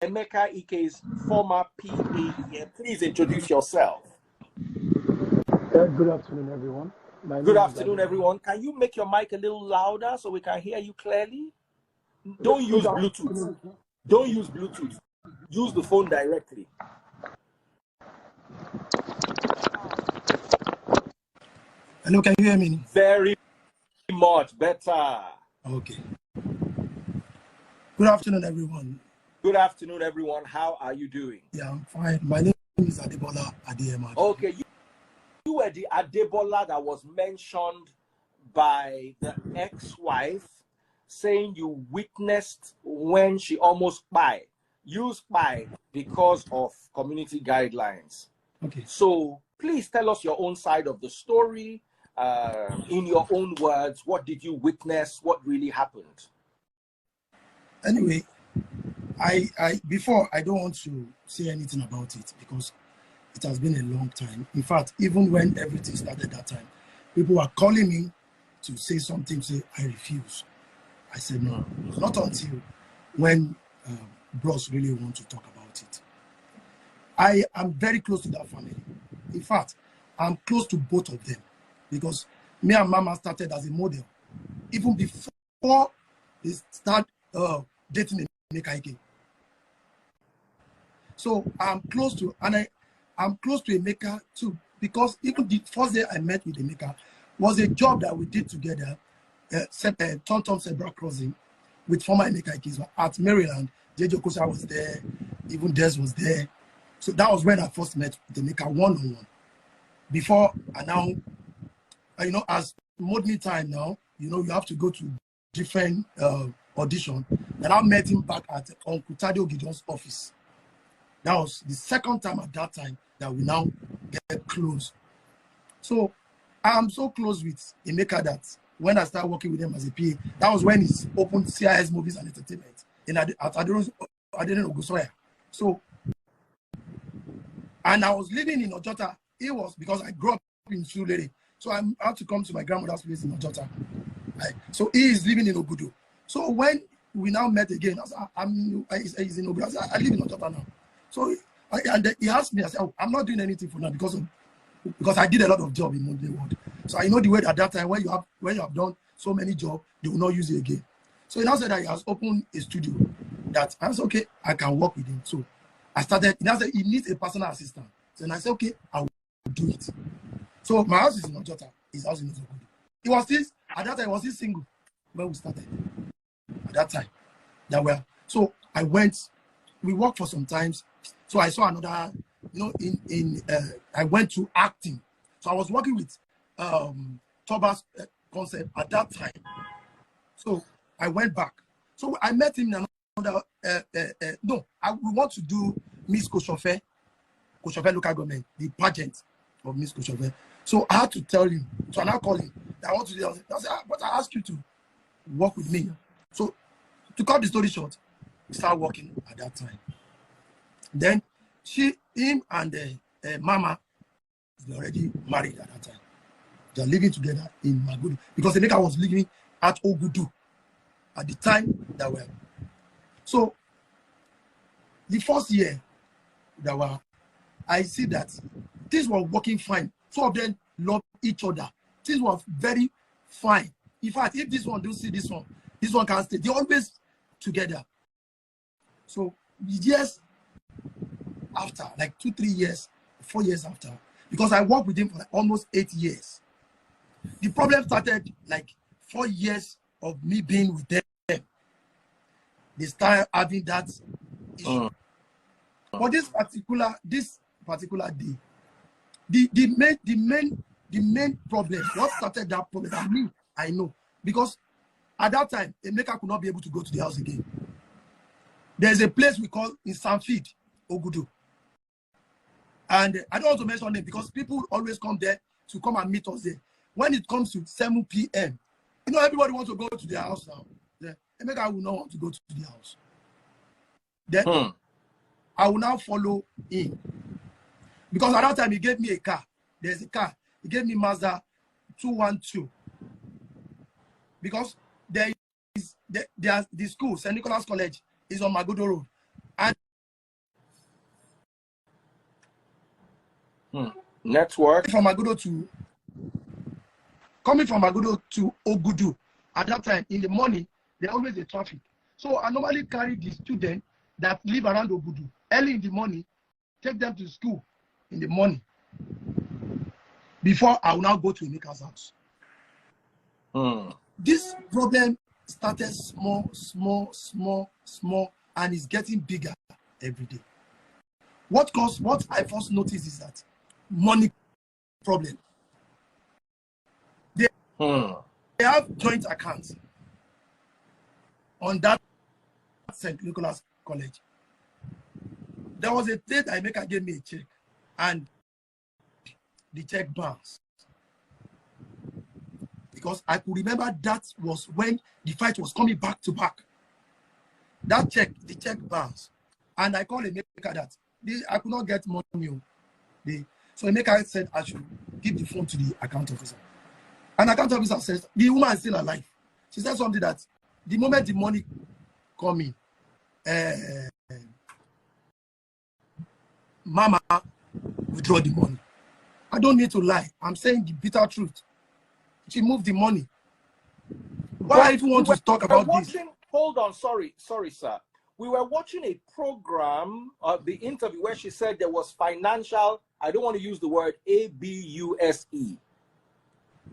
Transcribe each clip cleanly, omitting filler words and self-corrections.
Emeka Ike's former PA here. Please introduce yourself. Good afternoon, everyone. Good afternoon, everyone. Can you make your mic a little louder so we can hear you clearly? Don't use Bluetooth. Don't use Bluetooth. Use the phone directly. Hello, can you hear me? Very much better. Okay. Good afternoon, everyone. Good afternoon, everyone. How are you doing? Yeah, I'm fine. My name is Debola. Okay, you were the Debola that was mentioned by the ex-wife, saying you witnessed when she almost used because of community guidelines. Okay. So please tell us your own side of the story. In your own words, what did you witness? What really happened? Anyway, before I don't want to say anything about it because it has been a long time. In fact, even when everything started that time, people were calling me to say something, say I refuse. I said no, not until when bros really want to talk about it. I am very close to that family. In fact, I'm close to both of them because me and Mama started as a model even before they start dating Emeka Ike. So I'm close to, and I'm close to Emeka too, because even the first day I met with Emeka was a job that we did together, Tom Zebra Crossing with former Emeka Ike at Maryland. JJ Kosa was there, even Des was there. So that was when I first met with Emeka one-on-one. Before I now, as modern time now, you have to go to different audition. And I met him back at Uncle Tadio Gideon's office. That was the second time at that time that we now get close. So I'm so close with Emeka that when I started working with him as a PA, that was when he opened CIS Movies and Entertainment at Aderon Ogusoya. So, and I was living in Ojota. It was because I grew up in Surulere. So I had to come to my grandmother's place in Ojota. Right? So he is living in Ogudu. So when we now met again, he's in Ogudu. I said, I live in Ojota now. So he asked me, I said, oh, I'm not doing anything for now because I did a lot of job in Monday World. So I know the way at that time when you have done so many jobs, they will not use it again. So he now said that he has opened a studio that I was okay, I can work with him. So I started, he now said he needs a personal assistant. So I said, okay, I will do it. So my house is in Ojota, his house in Ozogudu. He was still, at that time, he was still single when we started. At that time. So I went, we worked for some times. So I saw another, I went to acting. So I was working with Toba's concept at that time. So I went back. So I met him in another, we want to do Miss Koshofe local government, the pageant of Miss Koshofe. So I had to tell him, so I now call him, I want to do it. I said, but I asked you to work with me. So to cut the story short, we started working at that time. Then him and Mama, they already married at that time. They're living together in Magudu because Emeka was living at Ogudu at the time that were. So the first year I see that things were working fine. Two of them love each other. Things were very fine. In fact, if this one don't see this one can stay. They're always together. So years after, like 2-3 years, 4 years after, because I worked with him for like almost 8 years. The problem started like 4 years of me being with them. They started having that issue. For this particular day, the main problem, what started that problem, I know, because at that time, Emeka could not be able to go to the house again. There's a place we call in Sanford, Ogudu. And I don't want to mention them because people always come there to come and meet us there. When it comes to 7 p.m., everybody wants to go to their house now. Yeah. Emeka will not want to go to the house. Then I will now follow him. Because at that time, he gave me a car. There's a car. He gave me Mazda 212. Because the school, St. Nicholas College, is on Magodo Road. And Network. Coming from Magodo to Ogudu, at that time in the morning, there always a traffic. So I normally carry the students that live around Ogudu early in the morning, take them to school in the morning before I will now go to Emeka's house. This problem started small, and is getting bigger every day. What I first noticed is that money problem. They have joint accounts on that St. Nicholas College. There was a day that Emeka gave me a check, and the check bounced. Because I could remember that was when the fight was coming back to back. The check bounced. And I called Emeka that I could not get money. So Emeka said I should give the phone to the account officer. And account officer says, the woman is still alive. She said something that the moment the money come in, Mama withdraw the money. I don't need to lie. I'm saying the bitter truth. She moved the money. Why I even want to talk about this? Hold on, sorry, sir. We were watching a program, the interview where she said there was financial, I don't want to use the word ABUSE.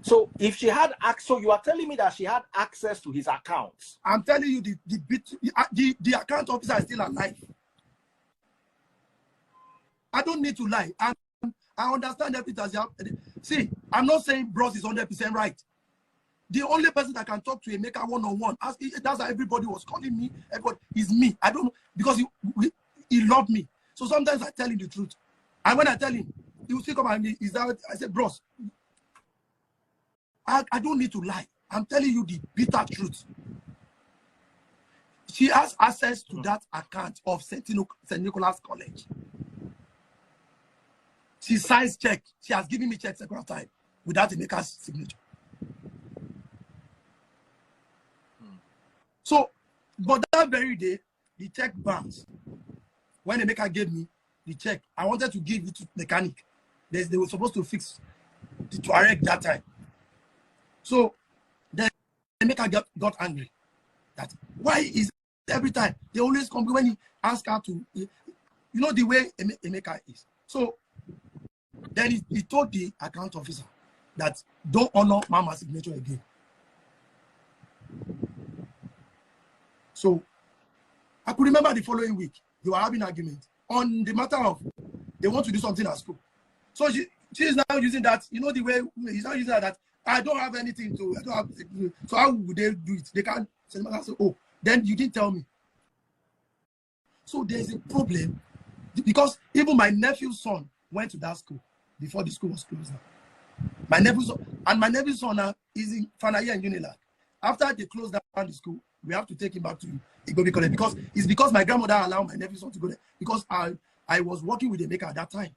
So if she had access, so you are telling me that she had access to his accounts. I'm telling you the account officer is still alive. I don't need to lie. I understand everything. See, I'm not saying Bros is 100% right. The only person that can talk to Emeka one-on-one, that's how everybody was calling me. Everybody is me. I don't know, because he loved me. So sometimes I tell him the truth. And when I tell him, he will still come at me. Is that what I said, Bros? I don't need to lie. I'm telling you the bitter truth. She has access to that account of St. Nicholas College. She signs check. She has given me check several times without Emeka's signature. So, but that very day, the check bounced. When Emeka gave me the check, I wanted to give it to the mechanic. They were supposed to fix the Touareg that time. So, then Emeka got angry. That why is every time they always come when he ask her to, you know the way Emeka is. So, then he told the account officer that don't honor Mama's signature again. So I could remember the following week, they were having an argument on the matter of they want to do something at school. So she is now using that, you know, the way he's now using that I don't have anything to, I don't have, so how would they do it? They can't say, oh, then you didn't tell me. So there's a problem because even my nephew's son went to that school before the school was closed down. My nephew's son now is in Fanaya and Unilag. After they closed down the school, we have to take him back to Igobi College because my grandmother allowed my nephew's son to go there because I was working with Emeka at that time.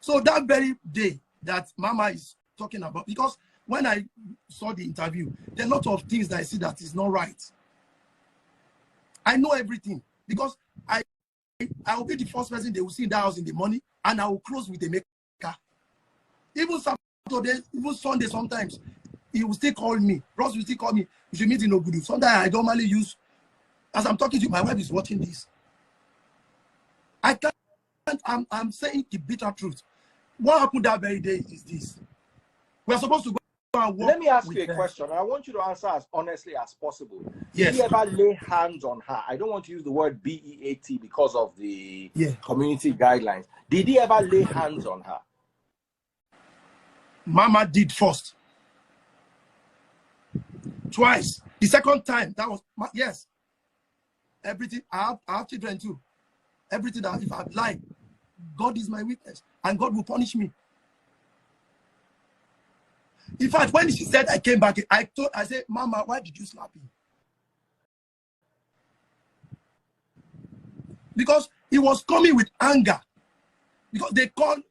So that very day that Mama is talking about, because when I saw the interview, there are a lot of things that I see that is not right. I know everything because I will be the first person they will see in that house in the morning, and I will close with Emeka. Even Saturday, even Sunday, sometimes he will still call me. Ross will still call me. We should meet in Ogudu. Sometimes I normally use, as I'm talking to you, my wife is watching this. I can't. I'm saying the bitter truth. What happened that very day is this. We're supposed to go and work. Let me ask you a question. I want you to answer as honestly as possible. Yes. Did he ever lay hands on her? I don't want to use the word BEAT because of the community guidelines. Did he ever lay hands on her? Mama did first. Twice. The second time, that was, yes. Everything, I have children too. Everything that if I lie, God is my witness, and God will punish me. In fact, when she said I came back, I said, Mama, why did you slap him? Because he was coming with anger. Because they called,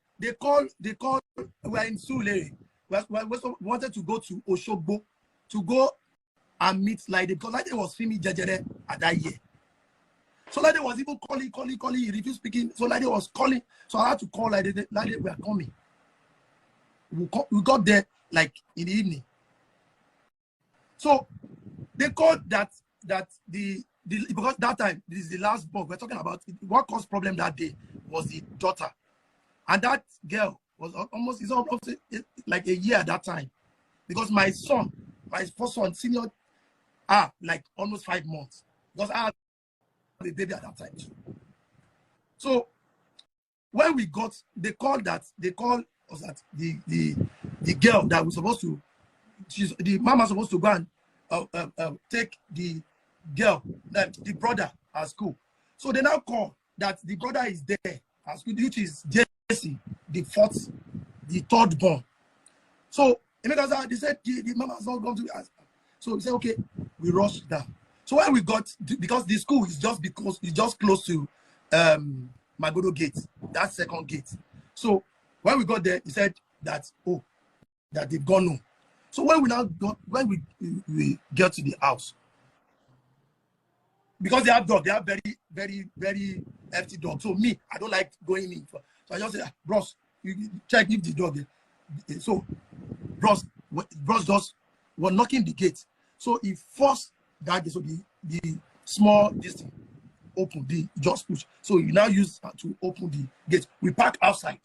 we are in Sule. We wanted to go to Oshogbo to go and meet Laide, because Laide was filming Jejere at that year. So Lady was even calling. He refused speaking. So Lady was calling. So I had to call Lady. Lady, we are coming. We got there like in the evening. So they called that the because that time, this is the last book we're talking about. What caused problem that day was the daughter, and that girl was almost like a year at that time, because my first son, senior, like almost 5 months, because I had a baby at that time too. So when we got, they called us that the girl that was supposed to, the mama supposed to go and take the girl, the brother at school. So they now call that the brother is there at school, which is Jesse, the third born. So they said the mama has not gone to us. So we said, okay, we rushed down. So when we got because the school is just close to Magodo gate, that second gate. So when we got there, he said that that they've gone home. So when we get to the house, because they have dog, they have very, very, very hefty dog. So me, I don't like going in. So I just say, bros, you check if the dog. So bros just were knocking the gate. So he forced that gate. So the small distance open, the just push. So you now use to open the gate. We park outside.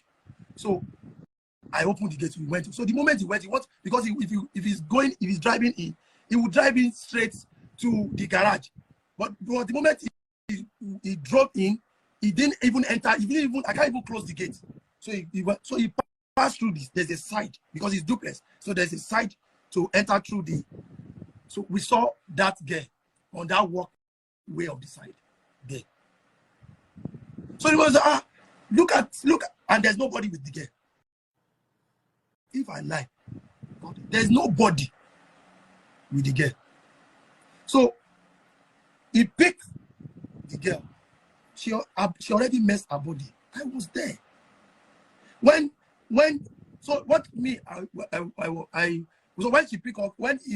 So I opened the gate. We went. So the moment he went, because if he's driving in, he would drive in straight to the garage. But the moment he drove in, he didn't even enter. I can't even close the gate. So he passed through this. There's a side because it's duplex. So there's a side to enter through the. So we saw that girl on that walkway of the side there. So it was look at, and there's nobody with the girl. If I lie, there's nobody with the girl. So he picked the girl. She already messed her body. I was there. So when he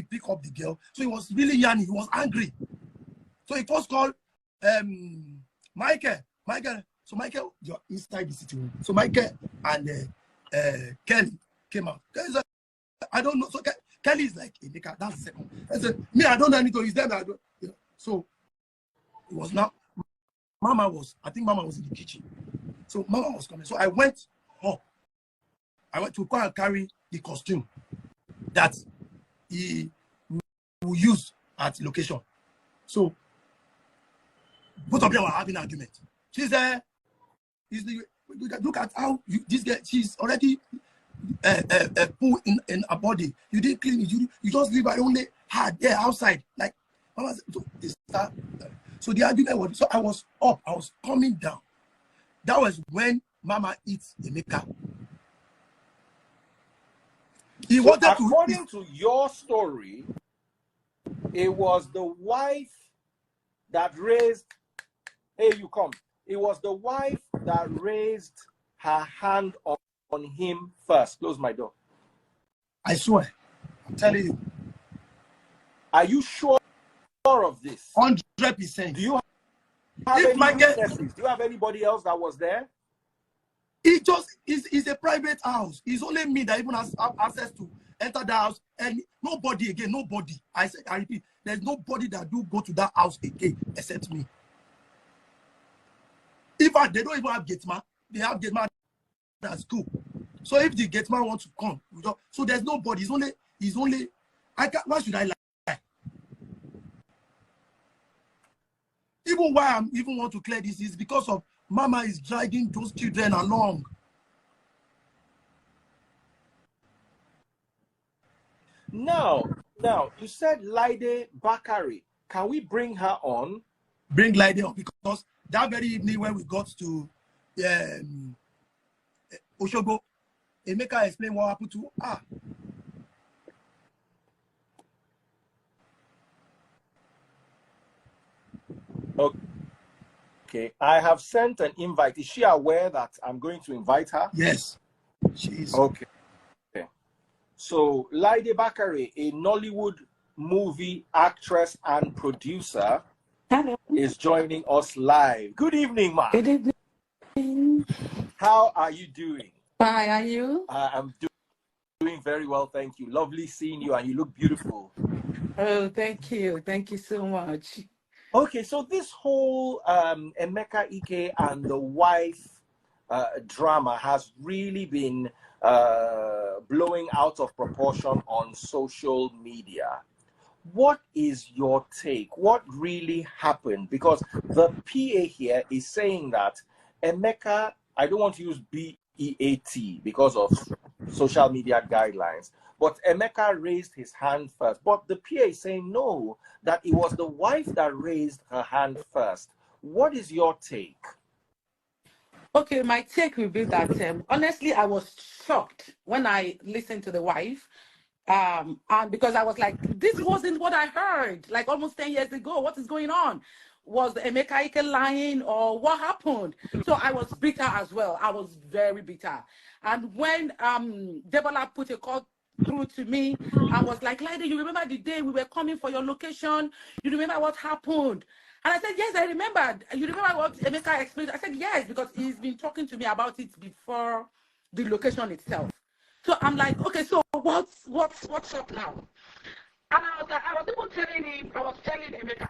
picked up the girl, so he was really young, he was angry. So he first called Michael. So Michael, you're inside the sitting room. So Michael and Kelly came out. Kelly said, I don't know. So Kelly is like, Emeka, that's the second. I said, me, I don't know anything. It's them. So it was now, I think Mama was in the kitchen. So Mama was coming. So I went up. I went to go and carry the costume that he will use at location. So both of them were having an argument. She said, look at how this girl, she's already pulled in her body. You didn't clean it. You just leave her only hard there outside. Like, Mama said, so the argument was, so I was up, I was coming down. That was when Mama eats Emeka. According to your story, it was the wife that raised, hey, you come. It was the wife that raised her hand on him first. Close my door. I swear. I'm telling you. Are you sure of this? 100%. Do you have any witnesses? Do you have anybody else that was there? It's a private house. It's only me that even has access to enter the house, and nobody again, nobody. I repeat, there's nobody that do go to that house again except me. In fact, they don't even have gate man. They have gate man at school. So if the gate man wants to come, so there's nobody. It's only. Why should I lie? Even why I'm even want to clear this is because of Mama is dragging those children along. Now, you said Laide Bakari. Can we bring her on? Bring Laide on, because that very evening when we got to Oshogo, Emeka explained what happened to her. Okay, I have sent an invite. Is she aware that I'm going to invite her? Yes, she is. Okay. So, Laide Bakari, a Nollywood movie actress and producer. Hello. is joining us live. Good evening, ma. Good evening. How are you doing? Hi, are you? I'm doing very well, thank you. Lovely seeing you, and you look beautiful. Oh, thank you. Thank you so much. Okay, so this whole Emeka Ike and the wife drama has really been blowing out of proportion on social media. What is your take? What really happened? Because the PA here is saying that Emeka, I don't want to use BEAT because of social media guidelines, but Emeka raised his hand first. But the PA is saying no, that it was the wife that raised her hand first. What is your take? Okay, my take will be that honestly, I was shocked when I listened to the wife. And because I was like, this wasn't what I heard like almost 10 years ago. What is going on? Was Emeka Ike lying or what happened? So I was bitter as well. I was very bitter. And when Debola put a call through to me and was like, Lady, you remember the day we were coming for your location? You remember what happened? And I said, yes, I remembered. You remember what Emeka explained? I said, yes, because he's been talking to me about it before the location itself. So I'm like, okay, so what's up now? And I was even telling him, I was telling Emeka,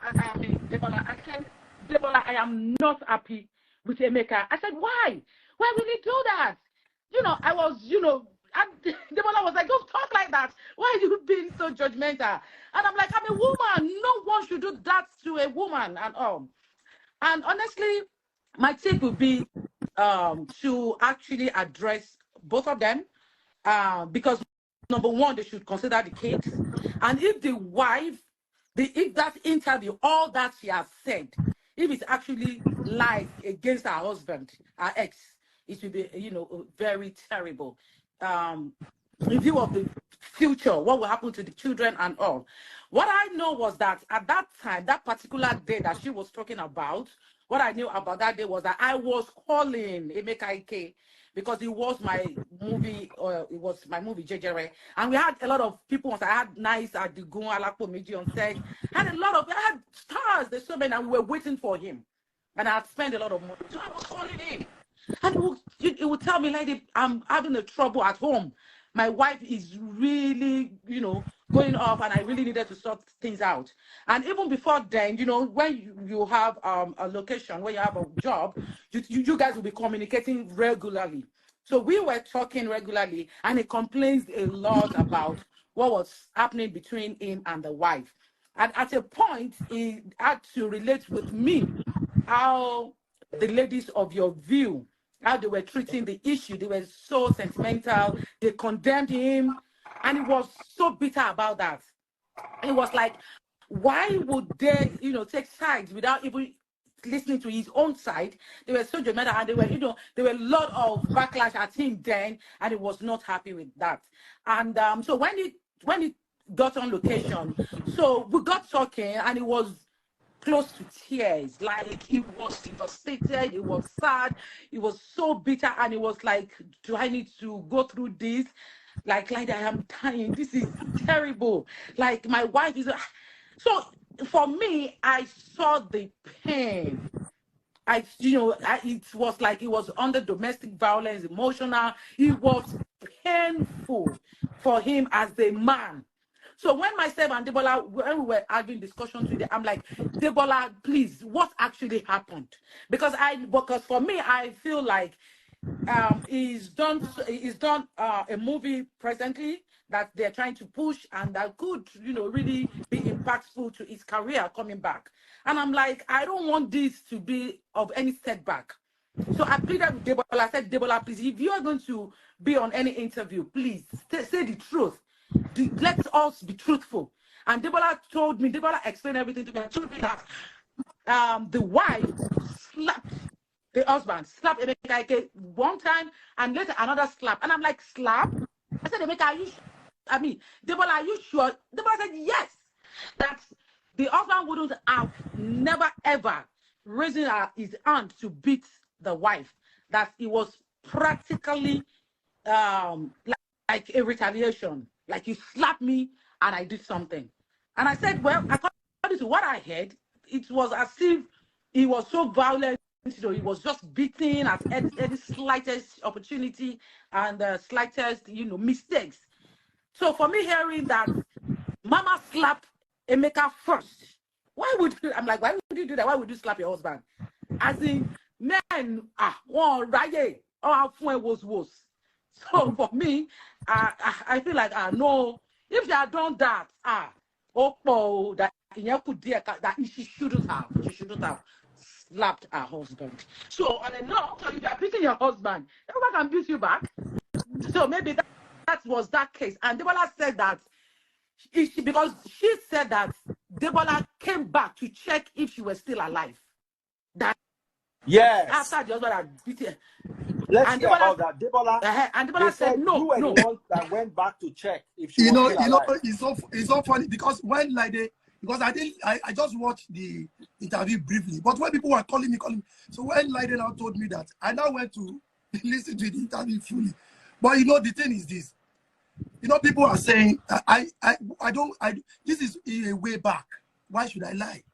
Debola, I said, Debola, I am not happy with Emeka. I said, why? Why will he do that? I was, and Debola was like, don't talk like that. Why are you being so judgmental? And I'm like, I'm a woman. No one should do that to a woman and all. And honestly, my tip would be to actually address both of them. Because number one, they should consider the kids. And if the wife, if that interview, all that she has said, if it's actually lies against her husband, her ex, it will be, very terrible. In view of the future, what will happen to the children and all. What I know was that at that time, that particular day that she was talking about, what I knew about that day was that I was calling Emeka Ike because it was my movie, Jejere. And we had a lot of people on set. I had Nice Adigun, Alapo Meji on set. I had stars, there's so many, and we were waiting for him. And I had spent a lot of money. So I was calling him. And it would tell me, Lady, I'm having a trouble at home. My wife is really, going off, and I really needed to sort things out. And even before then, when you have a location, when you have a job, you guys will be communicating regularly. So we were talking regularly, and he complains a lot about what was happening between him and the wife. And at a point, he had to relate with me how the ladies of your view, how they were treating the issue. They were so sentimental. They condemned him. And he was so bitter about that. It was like, why would they, take sides without even listening to his own side? They were so dramatic, and there were a lot of backlash at him then, and he was not happy with that. And so when he got on location, so we got talking, and it was close to tears. Like, he was devastated, he was sad, he was so bitter, and he was like, do I need to go through this? Like I am dying. This is terrible. Like, my wife is. So for me, I saw the pain. It was like it was under domestic violence, emotional. It was painful for him as a man. So when myself and Debola, when we were having discussions with them, I'm like, Debola, please, what actually happened? Because for me, I feel like he's done a movie presently that they're trying to push, and that could really be impactful to his career coming back. And I'm like, I don't want this to be of any setback. So I pleaded with Debola. I said, Debola, please, if you are going to be on any interview, please say the truth. Let us be truthful. And Debola explained everything to me, and told me that the wife slapped the husband, slapped Emeka Ike one time, and later another slap. And I'm like, slap? I said, Emeka, are you sure? Debola, are you sure? Debola said, yes. That the husband wouldn't have never ever raising his hand to beat the wife. That it was practically like a retaliation. Like, you slapped me and I did something. And I said, well, according to what I heard, it was as if he was so violent. You know, he was just beating at any slightest opportunity and slightest, you know, mistakes. So for me, hearing that Mama slapped Emeka first, why would you? I'm like, why would you do that? Why would you slap your husband? As in, men, one right, was. So for me, I feel like, no, if they had done that, that she shouldn't have. She shouldn't have slapped her husband. So on a note, so if you are beating your husband, everyone can beat you back. So maybe that was that case. And Debola said that because she said that Debola came back to check if she was still alive. That Yes. after the husband had beaten. Let's hear about that. Debola. And Debola said no. You were the one that went back to check if she was still alive. It's so funny because when because I just watched the interview briefly, but when people were calling me, so when Lydon now told me that, I now went to listen to the interview fully. But you know, the thing is this, you know, people are saying, this is a way back. Why should I lie?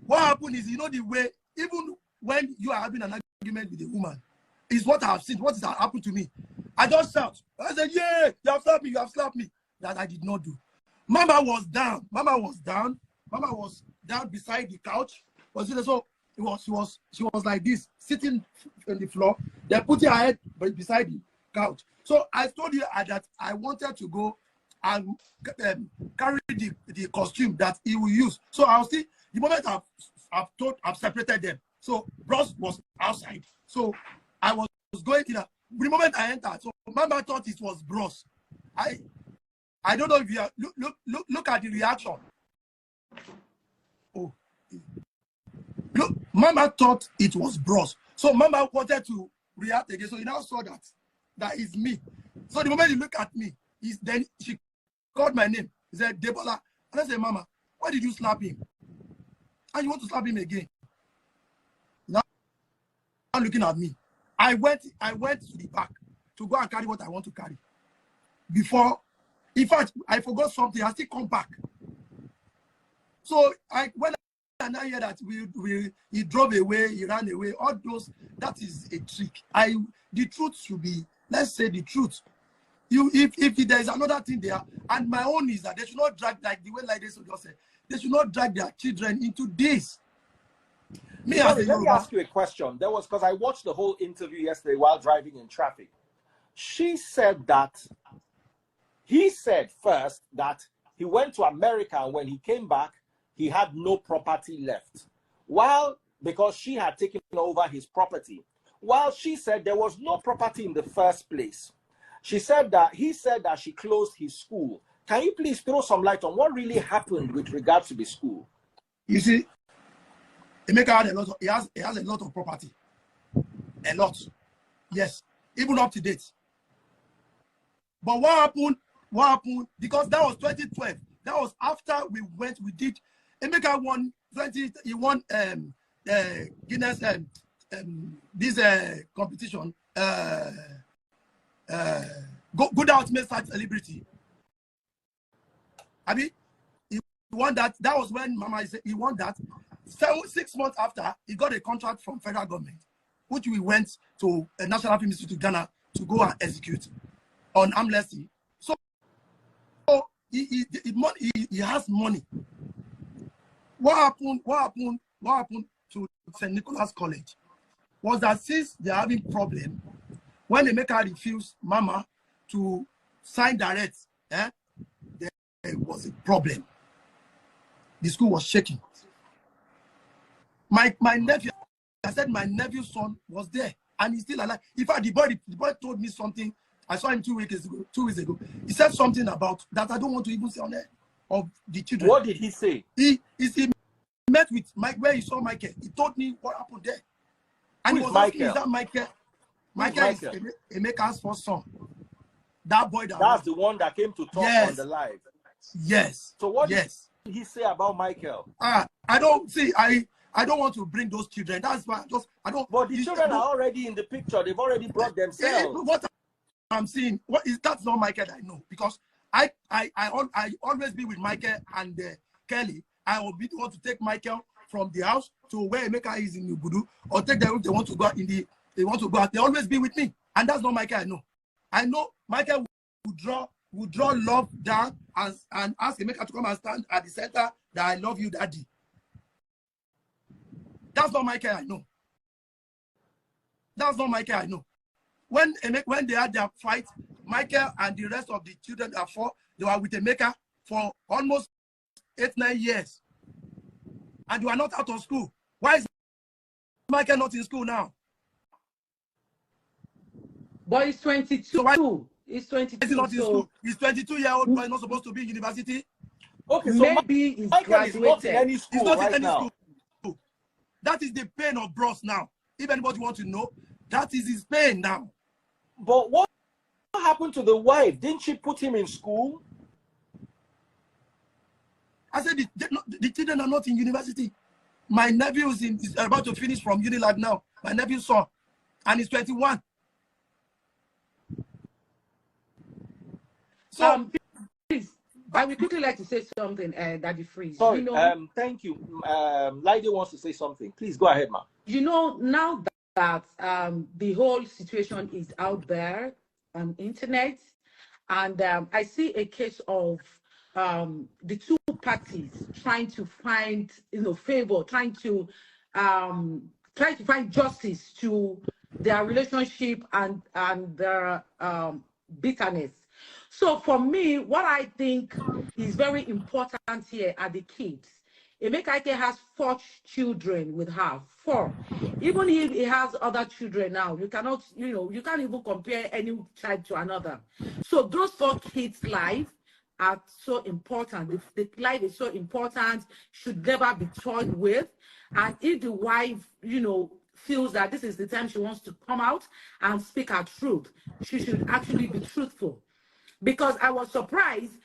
What happened is, you know, the way, even when you are having an argument with a woman, is what I have seen, what has happened to me. I just shout. I said, yeah, you have slapped me. That I did not do. Mama was down. Mama was down beside the couch. So she was like this, sitting on the floor. They put her head beside the couch. So I told you that I wanted to go and carry the costume that he will use. So I'll see the moment I've separated them. So Bros was outside. So I was going in. The moment I entered, so Mama thought it was Bros. I don't know if you are, look at the reaction. Oh, look, Mama thought it was Bros. So Mama wanted to react again. So he now saw that is me. So the moment you look at me, then she called my name. He said, Debola. And I said, Mama, why did you slap him? And you want to slap him again? Now looking at me. I went to the back to go and carry what I want to carry. Before, in fact, I forgot something. I still come back. So when I now hear that he drove away, he ran away, all those, that is a trick. The truth should be, let's say the truth. If there is another thing there, and my own is that they should not drag, like the way like this just said, they should not drag their children into this. Let me ask you a question. There was, because I watched the whole interview yesterday while driving in traffic. She said that he said first that he went to America, and when he came back, he had no property left. Because she had taken over his property. While she said there was no property in the first place. He said that she closed his school. Can you please throw some light on what really happened with regards to the school? You see, Emeka has a lot of property. A lot. Yes. Even up to date. But what happened? Because that was 2012. That was after we did. Emeka won he won Guinness this competition. Good Ultimate Star Celebrity. I mean, he won that. That was when Mama said he won that. 6 months after, he got a contract from federal government, which we went to a National Film Institute Ghana to go and execute on amnesty. So he has money. What happened to St. Nicholas College was that since they're having problem, when Emeka refused Mama to sign direct, there was a problem. The school was shaking. My nephew, I said my nephew's son was there and he's still alive. In fact, the boy told me something. I saw him 2 weeks ago. He said something about that I don't want to even say on air of the children. What did he say? He met with Mike where he saw Michael. He told me what happened there. And he was asking, is that Michael? Michael is Emeka's first son. That boy that's the one that came to talk on the live. Yes. So what did he say about Michael? I don't want to bring those children. That's why I don't. But the children are already in the picture. They've already brought themselves. What I'm seeing, that's not Michael I know, because I always be with Michael and Kelly. I will be the one to take Michael from the house to where Emeka is in Ubudu, or take them if they want to go out they want to go out. They always be with me, and that's not Michael. I know. I know Michael would draw love down and ask Emeka to come and stand at the center that I love you, Daddy. That's not Michael. I know. That's not Michael. I know. When they had their fight, Michael and the rest of the children that fought, they were with Emeka for almost 8-9 years. And you are not out of school. Why is Michael not in school now? But he's 22. So why, he's 22. He's not in school. He's 22-year-old boy, not supposed to be in university. Okay, so maybe he's Michael is not in any school. He's not right in any now. school. That is the pain of Bros now. If anybody wants to know, that is his pain now. But what happened to the wife? Didn't she put him in school? I said the children are not in university. My nephew is about to finish from Unilag now. My nephew saw, and he's 21. So, please, I would quickly like to say something, Daddy Freeze. Sorry, you know, thank you. Lydia wants to say something. Please go ahead, ma'am. You know, now that the whole situation is out there on internet, and I see a case of the two parties trying to find, favor, trying to find justice to their relationship and their bitterness. So for me, what I think is very important here are the kids. Emeka Ike has 4 children with her, 4. Even if he has other children now, you cannot, you can't even compare any child to another. So those 4 kids' life are so important. The life is so important, should never be toyed with. And if the wife, feels that this is the time she wants to come out and speak her truth, she should actually be truthful. Because I was surprised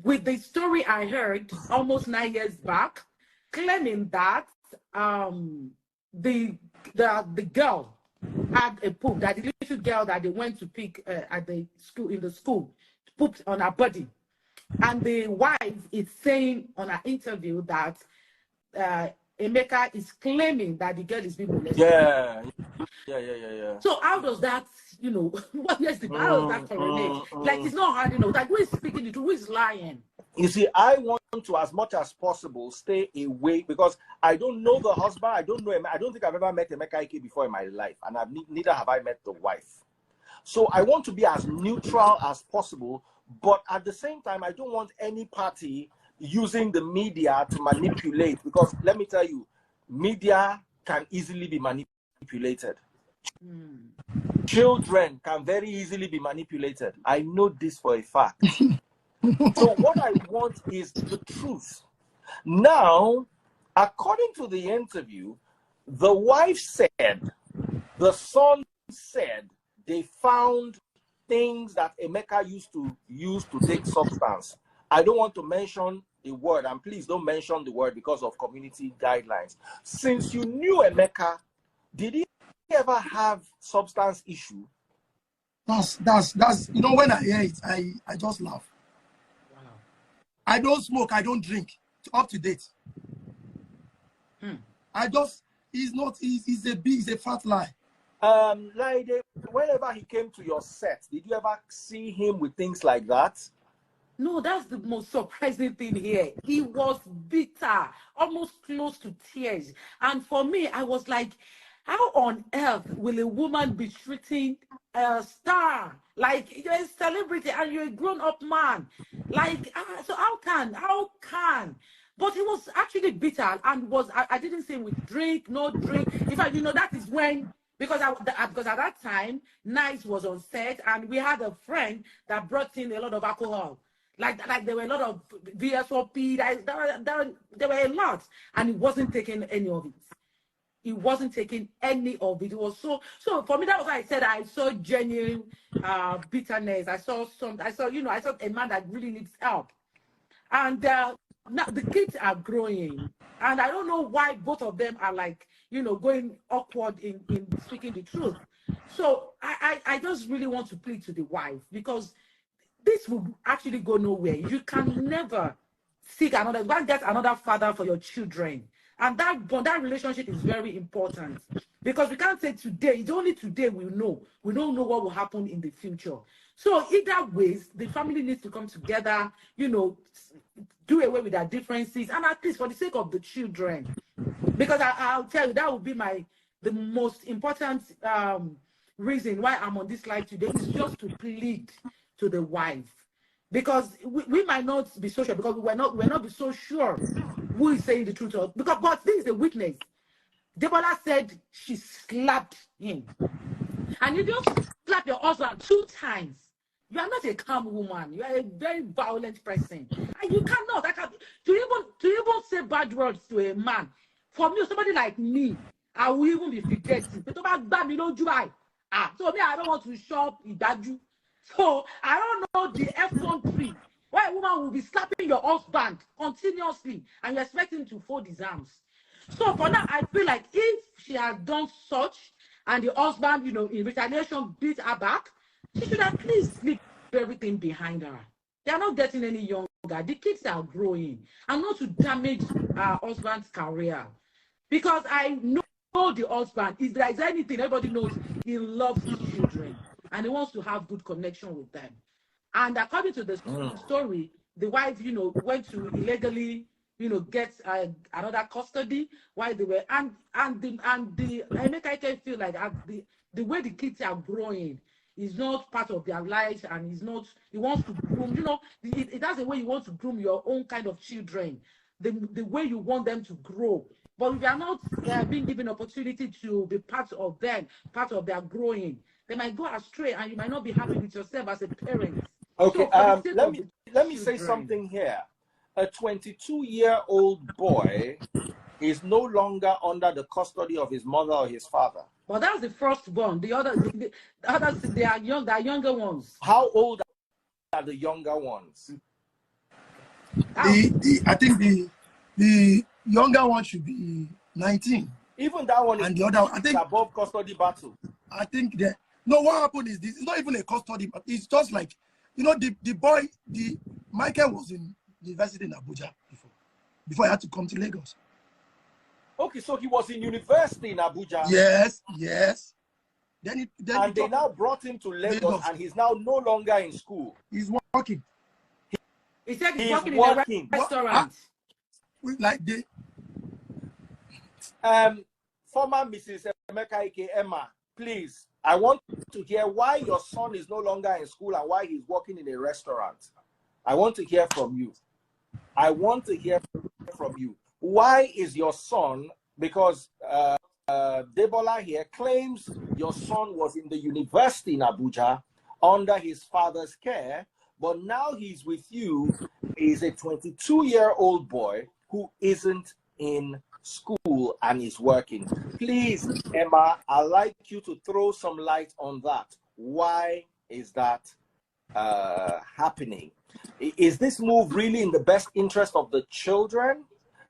with the story I heard almost 9 years back, claiming that the girl had a poop, that the little girl that they went to pick at the school pooped on her body. And the wife is saying on an interview that Emeka is claiming that the girl is being molested. Yeah. So how does that, how does that correlate? Like, it's not hard, like, who is speaking the truth, who is lying? You see, I want to, as much as possible, stay away, because I don't know the husband. I don't know him. I don't think I've ever met Emeka Ike before in my life, and neither have I met the wife. So I want to be as neutral as possible, but at the same time, I don't want any party using the media to manipulate, because let me tell you, media can easily be manipulated. Children can very easily be manipulated. I know this for a fact. So what I want is the truth. Now, according to the interview, the wife said, the son said, they found things that Emeka used to use to take substance. I don't want to mention the word, and please don't mention the word because of community guidelines. Since you knew Emeka, did he ever have substance issue? That's when I hear it, I just laugh. Wow. I don't smoke, I don't drink. It's up to date. He's a fat lie. Like whenever he came to your set, did you ever see him with things like that? No, that's the most surprising thing here. He was bitter, almost close to tears. And for me, I was like, how on earth will a woman be treating a star? Like, you're a celebrity and you're a grown-up man. Like, so how can? But he was actually bitter and I didn't say with drink, no drink. In fact, that is when, because at that time, Nice was on set and we had a friend that brought in a lot of alcohol. Like there were a lot of VSOP, there were a lot, and he wasn't taking any of it. He wasn't taking any of it. It was so for me, that was why I said I saw genuine bitterness. I saw a man that really needs help. And now the kids are growing. And I don't know why both of them are like, going awkward in speaking the truth. So I just really want to plead to the wife, because this will actually go nowhere. You can never seek another, go and get another father for your children. And that relationship is very important, because we can't say today, it's only today we know. We don't know what will happen in the future. So either ways, the family needs to come together, you know, do away with their differences, and at least for the sake of the children. Because I'll tell you, that would be the most important reason why I'm on this live today, is just to plead to the wife. Because we might not be so sure, because we're not be so sure who is saying the truth. Because, but this is a witness. Debola said she slapped him. And if you slap your husband 2 times, you are not a calm woman. You are a very violent person. And you cannot. To even say bad words to a man, for me, somebody like me, I will even be forgetting. So me, I don't want to shop Idaju. So I don't know the effrontery why a woman will be slapping your husband continuously and you expect him to fold his arms. So for now, I feel like if she has done such and the husband, you know, in retaliation beat her back, she should at least leave everything behind her. They are not getting any younger. The kids are growing, and not to damage her husband's career. Because I know the husband, if there is anything, everybody knows he loves his children and he wants to have good connection with them. And according to the story, the wife, you know, went to illegally, you know, get another custody while they were, and the Emeka Ike feel like the way the kids are growing is not part of their lives, and he wants to groom, you know, that's the way you want to groom your own kind of children, the way you want them to grow. But if you are not being given opportunity to be part of them, part of their growing, they might go astray, and you might not be happy with yourself as a parent. Okay, So let me say something here. A 22-year-old boy is no longer under the custody of his mother or his father. But that's the firstborn. The others, they are young. They are younger ones. How old are the younger ones? I think the younger one should be 19. Even that one is, and the other, I think, above custody battle. I think that what happened is this. It's not even a custody, but it's just like, you know, Michael was in university in Abuja before he had to come to Lagos. Okay, so he was in university in Abuja. Yes. Then they now brought him to Lagos, and he's now no longer in school. He's working. He said he's working in a restaurant. Like former Mrs. Emeka Ike, Emma, please, I want to hear why your son is no longer in school and why he's working in a restaurant. I want to hear from you. Why is your son, because Debola here claims your son was in the university in Abuja under his father's care, but now he's with you, is a 22-year-old boy who isn't in school and is working. Please, Emma, I'd like you to throw some light on that. Why is that happening? Is this move really in the best interest of the children?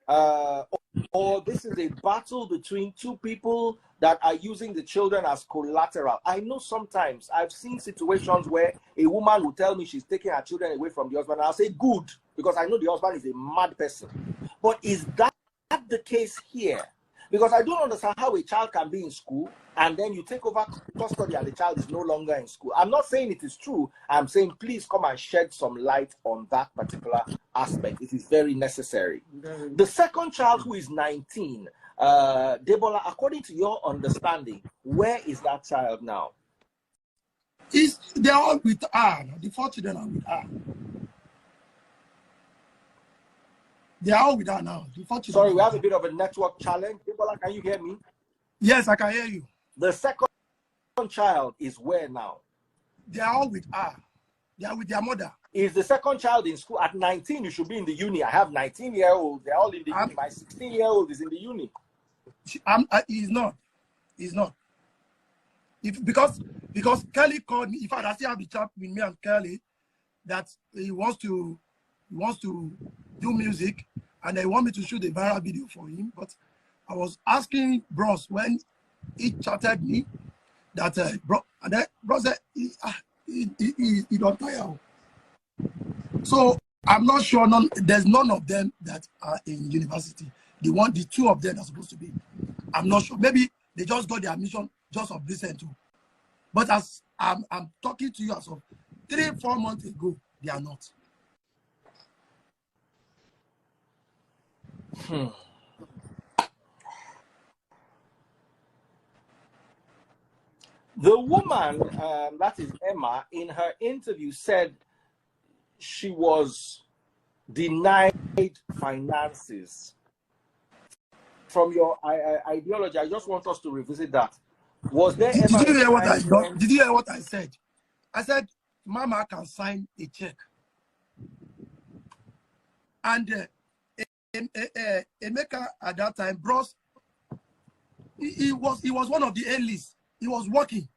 Or this is a battle between two people that are using the children as collateral? I know sometimes I've seen situations where a woman will tell me she's taking her children away from the husband, and I'll say good, because I know the husband is a mad person. But is that the case here? Because I don't understand how a child can be in school and then you take over custody and the child is no longer in school. I'm not saying it is true. I'm saying please come and shed some light on that particular aspect. It is very necessary. The second child, who is 19, Debola, according to your understanding, where is that child now? They're all with her. The 4 children are with her. They are all with her now. Sorry, we have a bit of a network challenge. Debola, can you hear me? Yes, I can hear you. The second child is where now? They are all with her. They are with their mother. Is the second child in school? At 19, you should be in the uni. I have 19-year-olds. They're all in the uni. My 16-year-old is in the uni. He's not. He's not. Because Kelly called me. In fact, I still have the chat with me and Kelly that he wants to do music, and they want me to shoot a viral video for him. But I was asking bros when he chatted me that bro said he don't tire. So I'm not sure. There's none of them that are in university. the two of them are supposed to be. I'm not sure. Maybe they just got their admission just of recent too. But as I'm talking to you as of 3-4 months ago, they are not. The woman, that is Emma, in her interview said she was denied finances. From your ideology, I just want us to revisit that. Was there Did ever you hear what I time got? when... Did you hear what I said? I said, Mama can sign a check. And Emeka at that time, bros, he was one of the A-list. He was working.